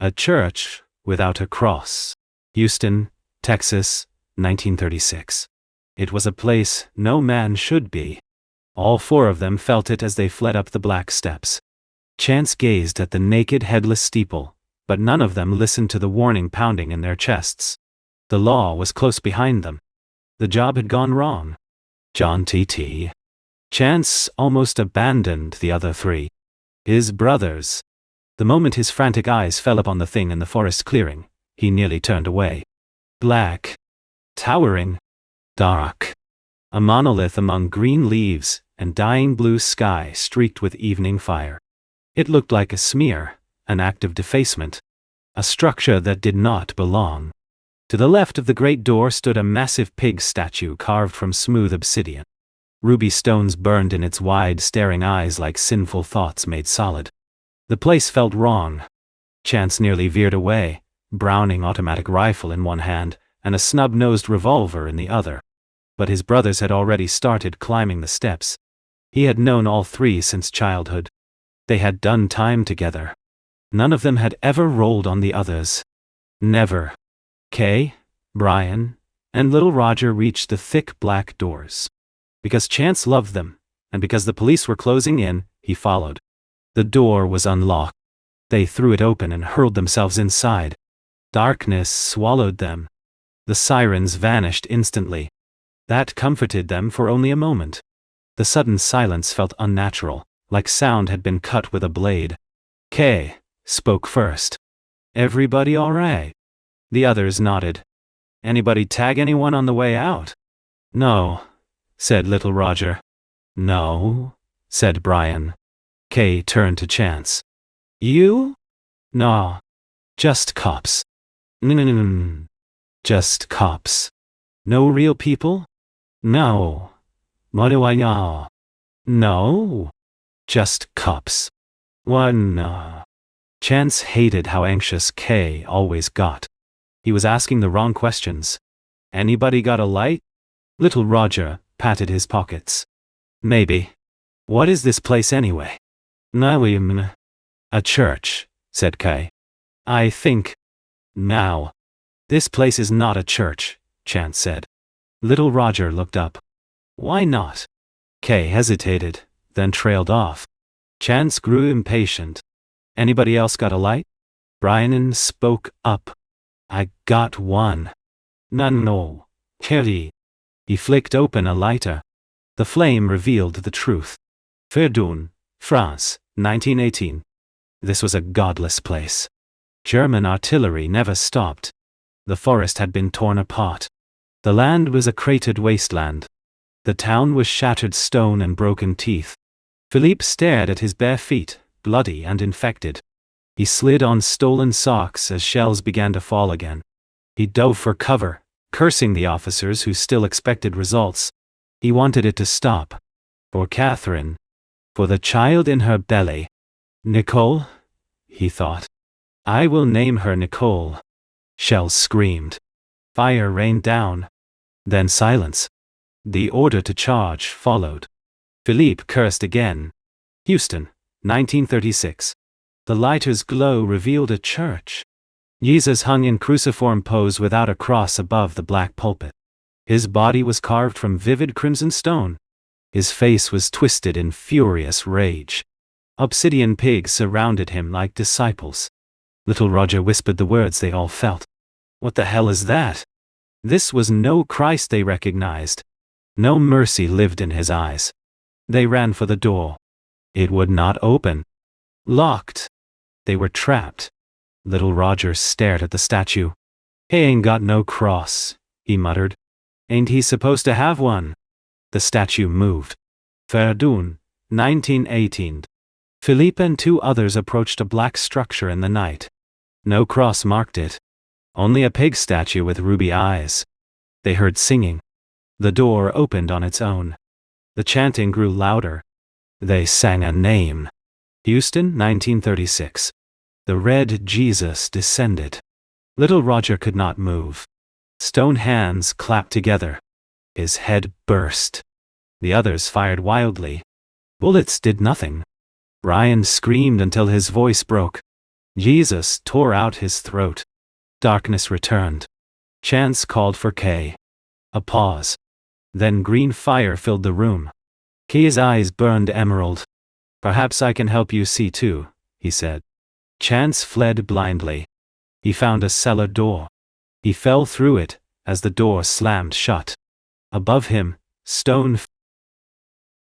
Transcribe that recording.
A church without a cross. Houston, Texas, 1936. It was a place no man should be. All four of them felt it as they fled up the black steps. Chance gazed at the naked, headless steeple, but none of them listened to the warning pounding in their chests. The law was close behind them. The job had gone wrong. John T.T. Chance almost abandoned the other three. His brothers. The moment his frantic eyes fell upon the thing in the forest clearing, he nearly turned away. Black. Towering. Dark. A monolith among green leaves and dying blue sky streaked with evening fire. It looked like a smear, an act of defacement. A structure that did not belong. To the left of the great door stood a massive pig statue carved from smooth obsidian. Ruby stones burned in its wide, staring eyes like sinful thoughts made solid. The place felt wrong. Chance nearly veered away, Browning automatic rifle in one hand and a snub-nosed revolver in the other. But his brothers had already started climbing the steps. He had known all three since childhood. They had done time together. None of them had ever rolled on the others. Never. Kay, Brian, and little Roger reached the thick black doors. Because Chance loved them, and because the police were closing in, he followed. The door was unlocked. They threw it open and hurled themselves inside. Darkness swallowed them. The sirens vanished instantly. That comforted them for only a moment. The sudden silence felt unnatural, like sound had been cut with a blade. Kay spoke first. "Everybody all right?" The others nodded. "Anybody tag anyone on the way out?" "No," said little Roger. "No," said Brian. Kay turned to Chance. "You?" "No. Just cops." Just cops. No real people?" "No." "What do I know?" "No. Just cops." "One." Chance hated how anxious Kay always got. He was asking the wrong questions. "Anybody got a light?" Little Roger patted his pockets. "Maybe. What is this place anyway?" "No, a church," said Kay. "I think." "Now. This place is not a church," Chance said. Little Roger looked up. "Why not?" Kay hesitated, then trailed off. Chance grew impatient. "Anybody else got a light?" Brian spoke up. "I got one." "No. Kitty." He flicked open a lighter. The flame revealed the truth. Verdun, France, 1918. This was a godless place. German artillery never stopped. The forest had been torn apart. The land was a cratered wasteland. The town was shattered stone and broken teeth. Philippe stared at his bare feet, bloody and infected. He slid on stolen socks as shells began to fall again. He dove for cover, cursing the officers who still expected results. He wanted it to stop. For Catherine. For the child in her belly. "Nicole?" he thought. "I will name her Nicole." Shells screamed. Fire rained down. Then silence. The order to charge followed. Philippe cursed again. Houston, 1936. The lighter's glow revealed a church. Jesus hung in cruciform pose without a cross above the black pulpit. His body was carved from vivid crimson stone. His face was twisted in furious rage. Obsidian pigs surrounded him like disciples. Little Roger whispered the words they all felt. What the hell is that? This was no Christ they recognized. No mercy lived in his eyes. They ran for the door. It would not open. Locked. They were trapped. Little Roger stared at the statue. "He ain't got no cross," he muttered. "Ain't he supposed to have one?" The statue moved. Verdun, 1918. Philippe and two others approached a black structure in the night. No cross marked it. Only a pig statue with ruby eyes. They heard singing. The door opened on its own. The chanting grew louder. They sang a name. Houston, 1936. The red Jesus descended. Little Roger could not move. Stone hands clapped together. His head burst. The others fired wildly. Bullets did nothing. Brian screamed until his voice broke. Jesus tore out his throat. Darkness returned. Chance called for Kay. A pause. Then green fire filled the room. Kay's eyes burned emerald. Perhaps I can help you see too, he said. Chance fled blindly. He found a cellar door. He fell through it, as the door slammed shut. Above him, stone